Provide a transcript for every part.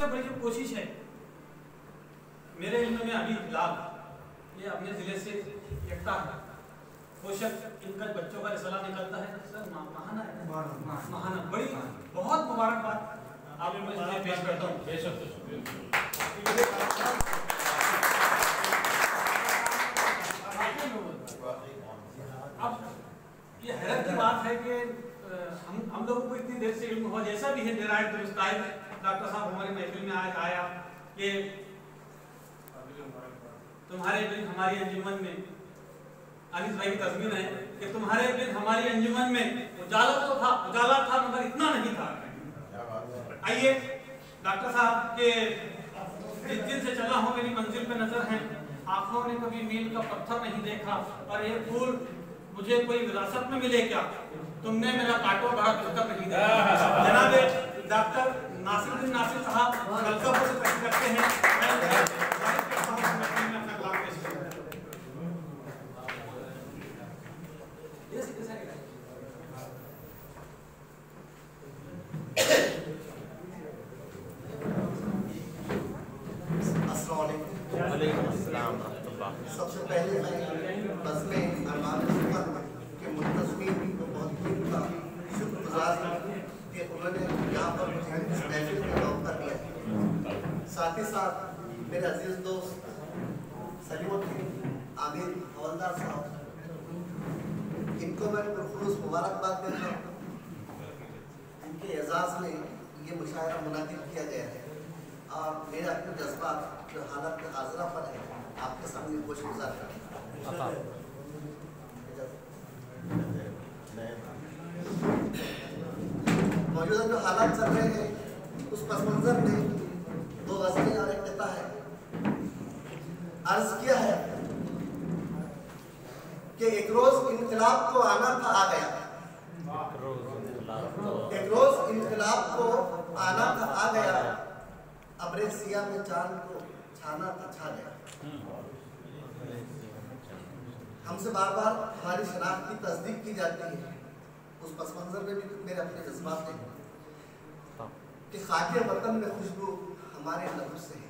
सबसे बड़ी जो कोशिश है मेरे इल्म में अभी फिलहाल ये अपने जिले से एकता है पोषक इनका बच्चों का रिसाला निकलता है सर महाना है महाना बड़ी बहुत मुबारकबाद आप मैं पेश करता हूँ। अब ये हैरत की बात है कि हम लोगों को इतनी देर से इल्म हुआ जैसा भी है डेराइट दुरुस्त आए डॉक्टर साहब हमारी महफिल में आया कि तुम्हारे बिन हमारी अंजुमन में अनिस भाई की तस्वीर है कि तुम्हारे बिन हमारी अंजुमन में उजाला था मगर इतना नहीं था। आइए डॉक्टर साहब के जिस दिन से चला हूँ मेरी मंजिल पे नजर है आंखों ने कभी मील का पत्थर नहीं देखा और ये फूल मुझे कोई विरासत में मिले क्या तुमने मेरा काटो बड़ा बेहतर नहीं देखा। जनाब डॉक्टर नासिरुद्दीन नासिर साहब मलकापुर से तहसील करते हैं सबसे पहले मैं बज़्म अरमान के मुंतज़मीन को बहुत शुक्रगुज़ार हूँ कि उन्होंने यहाँ पर मुझे इस महफिल में मौका दिया। साथ ही साथ मेरे अजीज़ दोस्त सलीमुद्दीन आमिर हवलदार साहब इनको मैं पुरखुलूस मुबारकबाद देता हूँ। इनके एजाज़ में ये मुशायरा मुनाकिद किया गया है और मेरे अपने जज्बात जो हालत के हाजरा पर है आपके सामने कुछ गुजार करना। मौजूदा जो हालात चल रहे हैं उस पस मंजर में दो गज़लें और एक कविता है। अर्ज किया है कि एक रोज इनकलाब को आना था आ गया, एक रोज इनकलाब को आना था आ गया, अब्रे सिया में चांद को छाना था छा गया। हमसे बार बार हमारी शनाख्त की तस्दीक की जाती है। उस पस मंजर में भी मेरे अपने जज्बात हैं कि खाके वतन में खुशबू हमारे लहू से है,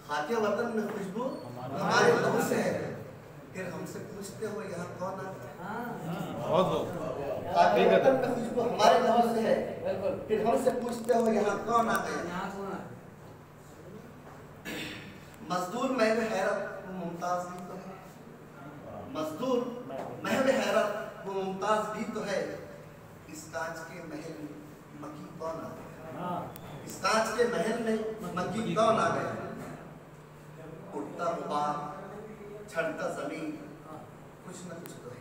खाके वतन में खुशबू हमारे लहू से है, फिर हमसे पूछते हो यहाँ कौन आता है। खाके वतन में खुशबू हमारे लहू से है, फिर हमसे पूछते हो यहाँ कौन आ गया। मजदूर महव हैरत वो मुमताज भी तो है, मजदूर महव हैरत वो मुमताज भी तो है, इस कांच के महल में मक्खी कौन आ गया, इस कांच के महल में मक्खी कौन आ गया। उठता गुबार छड़ता जमीन कुछ न कुछ तो है,